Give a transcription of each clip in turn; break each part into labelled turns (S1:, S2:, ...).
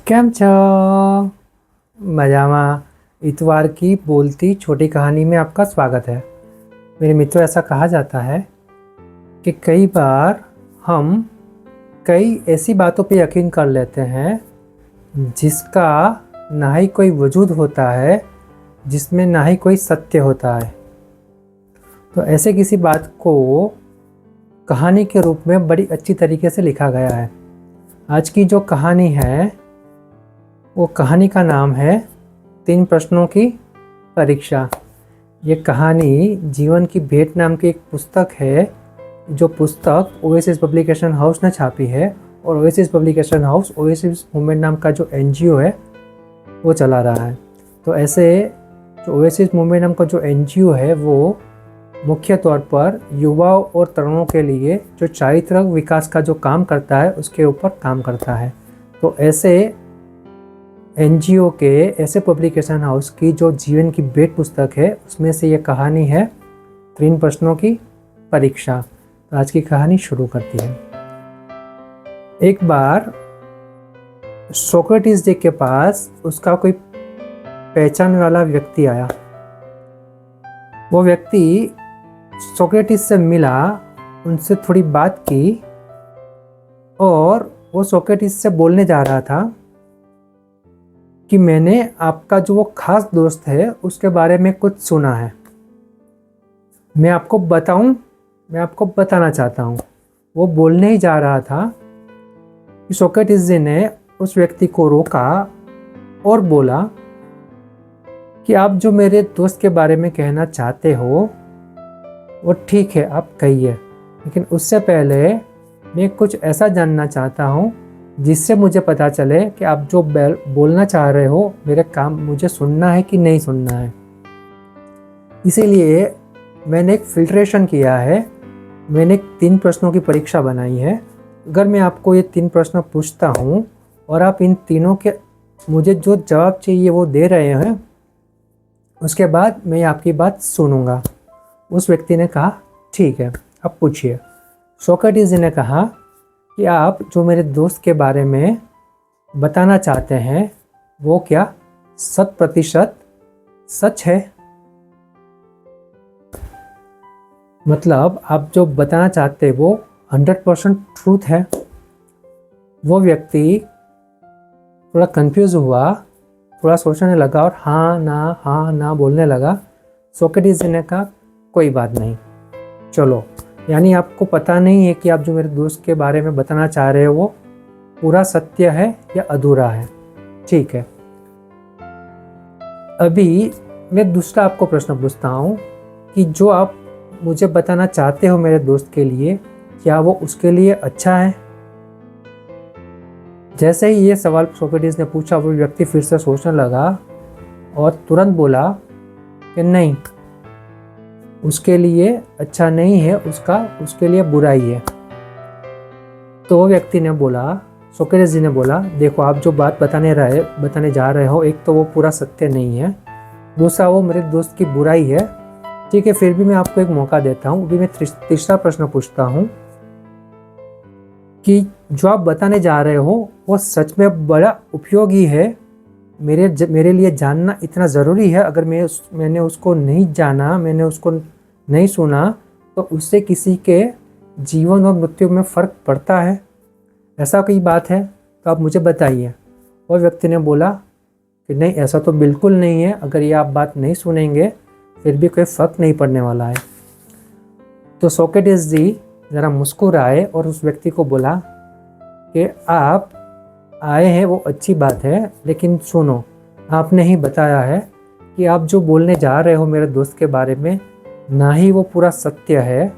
S1: કેમ છો? मजामा। इतवार की बोलती छोटी कहानी में आपका स्वागत है। मेरे मित्रों, ऐसा कहा जाता है कि कई बार हम कई ऐसी बातों पे यकीन कर लेते हैं जिसका ना ही कोई वजूद होता है, जिसमें ना ही कोई सत्य होता है। तो ऐसे किसी बात को कहानी के रूप में बड़ी अच्छी तरीके से लिखा गया है। आज की जो कहानी है वो कहानी का नाम है 3 प्रश्नों की परीक्षा। ये कहानी जीवन की भेंट नाम की एक पुस्तक है, जो पुस्तक ओएसिस पब्लिकेशन हाउस ने छापी है। और oasis publication house oasis movement नाम का जो एनजीओ है वो चला रहा है। तो ऐसे जो ओएसिस मूवमेंट नाम का जो एनजीओ है वो मुख्य तौर पर युवाओं और तरुणों के लिए जो चारित्रिक विकास का जो काम करता है उसके ऊपर काम करता है। तो ऐसे एनजीओ के ऐसे पब्लिकेशन हाउस की जो जीवन की भेंट पुस्तक है उसमें से ये कहानी है 3 प्रश्नों की परीक्षा। तो आज की कहानी शुरू करती है। एक बार सोक्रेटिस जी के पास उसका कोई पहचानने वाला व्यक्ति आया। वो व्यक्ति सोक्रेटिस से मिला, उनसे थोड़ी बात की और वो सोक्रेटिस से बोलने जा रहा था कि मैंने आपका जो वो खास दोस्त है उसके बारे में कुछ सुना है। मैं आपको बताना चाहता हूँ। वो बोलने ही जा रहा था कि सोक्रेटिस जी ने उस व्यक्ति को रोका और बोला कि आप जो मेरे दोस्त के बारे में कहना चाहते हो वो ठीक है, आप कहिए, लेकिन उससे पहले मैं कुछ ऐसा जानना चाहता हूँ जिससे मुझे पता चले कि आप जो बोलना चाह रहे हो मेरे काम मुझे सुनना है कि नहीं सुनना है। इसीलिए मैंने एक फिल्ट्रेशन किया है। मैंने 3 प्रश्नों की परीक्षा बनाई है। अगर मैं आपको ये 3 प्रश्न पूछता हूँ और आप इन तीनों के मुझे जो जवाब चाहिए वो दे रहे हैं, उसके बाद मैं आपकी बात सुनूंगा। उस व्यक्ति ने कहा ठीक है, अब पूछिए। सोक्रेटिस जी ने कहा कि आप जो मेरे दोस्त के बारे में बताना चाहते हैं वो क्या 100% सच है? मतलब आप जो बताना चाहते हैं वो 100% ट्रूथ है? वो व्यक्ति थोड़ा कंफ्यूज हुआ, थोड़ा सोचने लगा और हाँ ना बोलने लगा। सोक्रेटिस जी ने कहा कोई बात नहीं, चलो, यानी आपको पता नहीं है कि आप जो मेरे दोस्त के बारे में बताना चाह रहे हो वो पूरा सत्य है या अधूरा है। ठीक है, अभी मैं दूसरा आपको प्रश्न पूछता हूँ कि जो आप मुझे बताना चाहते हो मेरे दोस्त के लिए, क्या वो उसके लिए अच्छा है? जैसे ही ये सवाल सोक्रेटिस ने पूछा, वो व्यक्ति फिर से सोचने लगा और तुरंत बोला कि नहीं, उसके लिए अच्छा नहीं है, उसके लिए बुराई है। तो वो व्यक्ति ने बोला, सोक्रेटिस जी ने बोला, देखो, आप जो बात बताने जा रहे हो, एक तो वो पूरा सत्य नहीं है, दूसरा वो मेरे दोस्त की बुराई है। ठीक है, फिर भी मैं आपको एक मौका देता हूँ। अभी मैं तीसरा प्रश्न पूछता हूँ कि जो आप बताने जा रहे हो वो सच में बड़ा उपयोगी है, मेरे लिए जानना इतना ज़रूरी है। अगर मैंने उसको नहीं जाना, मैंने उसको नहीं सुना, तो उससे किसी के जीवन और मृत्यु में फ़र्क पड़ता है? ऐसा कोई बात है तो आप मुझे बताइए। और व्यक्ति ने बोला कि नहीं, ऐसा तो बिल्कुल नहीं है, अगर ये आप बात नहीं सुनेंगे फिर भी कोई फ़र्क नहीं पड़ने वाला है। तो सोक्रेटिस जी ज़रा मुस्कुराए और उस व्यक्ति को बोला कि आप आए हैं वो अच्छी बात है, लेकिन सुनो, आपने ही बताया है कि आप जो बोलने जा रहे हो मेरे दोस्त के बारे में, ना ही वो पूरा सत्य है,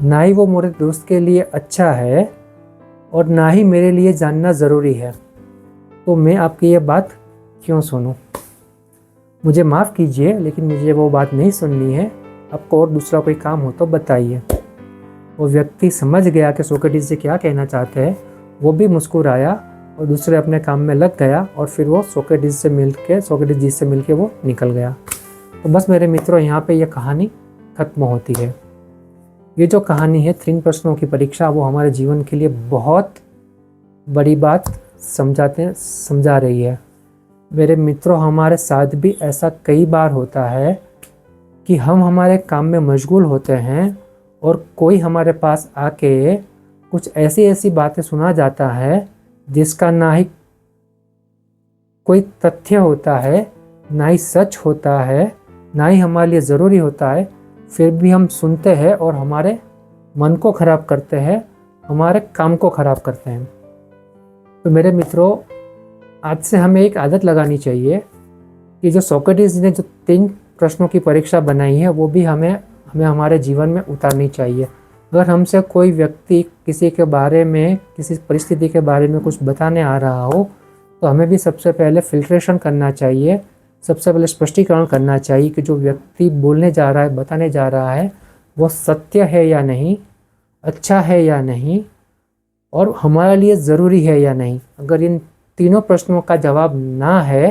S1: ना ही वो मेरे दोस्त के लिए अच्छा है, और ना ही मेरे लिए जानना ज़रूरी है। तो मैं आपकी ये बात क्यों सुनूं? मुझे माफ़ कीजिए, लेकिन मुझे वो बात नहीं सुननी है। आपको और दूसरा कोई काम हो तो बताइए। वो व्यक्ति समझ गया कि सोक्रेटिस जी क्या कहना चाहते हैं। वो भी मुस्कुराया और दूसरे अपने काम में लग गया, और फिर वो सोक्रेटिस जी से मिलके वो निकल गया। तो बस मेरे मित्रों, यहाँ पे ये कहानी खत्म होती है। ये जो कहानी है 3 प्रश्नों की परीक्षा, वो हमारे जीवन के लिए बहुत बड़ी बात समझा रही है। मेरे मित्रों, हमारे साथ भी ऐसा कई बार होता है कि हम हमारे काम में मशगूल होते हैं और कोई हमारे पास आके कुछ ऐसी ऐसी बातें सुना जाता है जिसका ना ही कोई तथ्य होता है, ना ही सच होता है, ना ही हमारे लिए ज़रूरी होता है, फिर भी हम सुनते हैं और हमारे मन को ख़राब करते हैं, हमारे काम को ख़राब करते हैं। तो मेरे मित्रों, आज से हमें एक आदत लगानी चाहिए कि जो सोक्रेटिस ने जो 3 प्रश्नों की परीक्षा बनाई है वो भी हमें हमारे जीवन में उतारनी चाहिए। अगर हमसे कोई व्यक्ति किसी के बारे में, किसी परिस्थिति के बारे में कुछ बताने आ रहा हो तो हमें भी सबसे पहले फिल्ट्रेशन करना चाहिए, सबसे पहले स्पष्टीकरण करना चाहिए कि जो व्यक्ति बोलने जा रहा है, बताने जा रहा है, वो सत्य है या नहीं, अच्छा है या नहीं, और हमारे लिए ज़रूरी है या नहीं। अगर इन तीनों प्रश्नों का जवाब ना है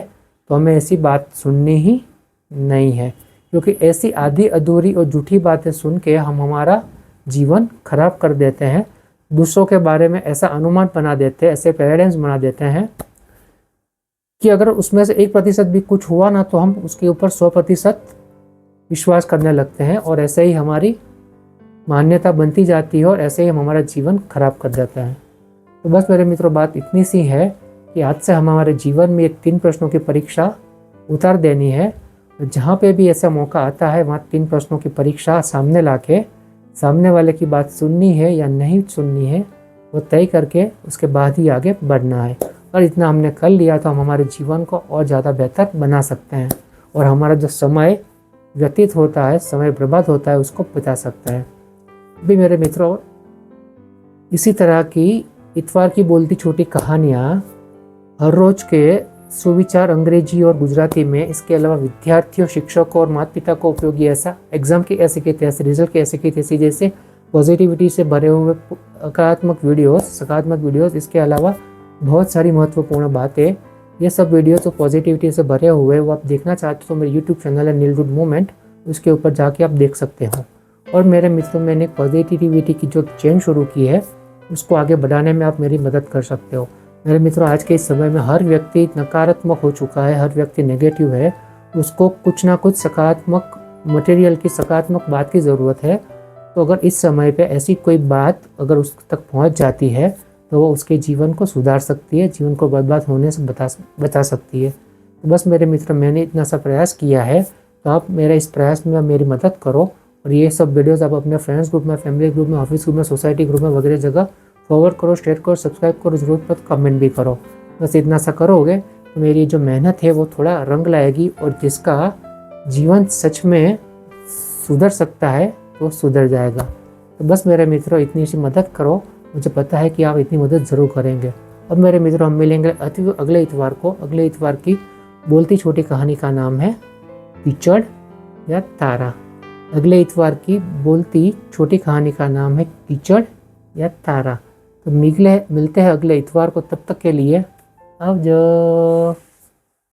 S1: तो हमें ऐसी बात सुननी ही नहीं है, क्योंकि ऐसी आधी अधूरी और झूठी बातें सुन के हम हमारा जीवन खराब कर देते हैं। दूसरों के बारे में ऐसा अनुमान बना देते हैं, ऐसे पैराडाइम्स बना देते हैं कि अगर उसमें से 1% भी कुछ हुआ ना तो हम उसके ऊपर 100% विश्वास करने लगते हैं और ऐसे ही हमारी मान्यता बनती जाती है और ऐसे ही हम हमारा जीवन खराब कर देते हैं। तो बस मेरे मित्रों, बात इतनी सी है कि आज से हम हमारे जीवन में 3 प्रश्नों की परीक्षा उतार देनी है। जहाँ पे भी ऐसा मौका आता है वहाँ 3 प्रश्नों की परीक्षा सामने लाके सामने वाले की बात सुननी है या नहीं सुननी है वो तय करके उसके बाद ही आगे बढ़ना है। और इतना हमने कर लिया तो हम हमारे जीवन को और ज़्यादा बेहतर बना सकते हैं और हमारा जो समय व्यतीत होता है, समय बर्बाद होता है, उसको बचा सकते हैं। भी मेरे मित्रों, इसी तरह की इतवार की बोलती छोटी कहानियाँ हर रोज के सुविचार अंग्रेजी और गुजराती में, इसके अलावा विद्यार्थियों, शिक्षकों और माता पिता को उपयोगी ऐसा एग्जाम के ऐसे की तैसे, रिजल्ट के ऐसे की तैसी जैसे पॉजिटिविटी से भरे हुए सकारात्मक वीडियोस, इसके अलावा बहुत सारी महत्वपूर्ण बातें, ये सब वीडियो तो पॉजिटिविटी से भरे हुए, वो आप देखना चाहते हो तो मेरे यूट्यूब चैनल है नील रूट मूवमेंट, उसके ऊपर जाके आप देख सकते हो। और मेरे मित्रों, मैंने पॉजिटिविटी की जो चेन शुरू की है उसको आगे बढ़ाने में आप मेरी मदद कर सकते हो। मेरे मित्रों, आज के इस समय में हर व्यक्ति नकारात्मक हो चुका है, हर व्यक्ति नेगेटिव है, उसको कुछ ना कुछ सकारात्मक मटेरियल की, सकारात्मक बात की ज़रूरत है। तो अगर इस समय पे ऐसी कोई बात अगर उस तक पहुंच जाती है तो वो उसके जीवन को सुधार सकती है, जीवन को बर्बाद होने से बचा सकती है। तो बस मेरे मित्र, मैंने इतना सा प्रयास किया है, तो आप मेरा इस प्रयास में मेरी मदद करो और ये सब वीडियोज़ आप अपने फ्रेंड्स ग्रुप में, फैमिली ग्रुप में, ऑफिस ग्रुप में, सोसाइटी ग्रुप में वगैरह जगह फॉरवर्ड करो, शेयर करो, सब्सक्राइब करो, ज़रूरत पर कमेंट भी करो। बस इतना सा करोगे तो मेरी जो मेहनत है वो थोड़ा रंग लाएगी और जिसका जीवन सच में सुधर सकता है वो सुधर जाएगा। तो बस मेरे मित्रों, इतनी सी मदद करो, मुझे पता है कि आप इतनी मदद ज़रूर करेंगे। अब मेरे मित्रों, हम मिलेंगे अगले इतवार को। अगले इतवार की बोलती छोटी कहानी का नाम है कीचड़ या तारा। अगले इतवार की बोलती छोटी कहानी का नाम है कीचड़ या तारा। तो मिलते हैं अगले इतवार को। तब तक के लिए आवजो।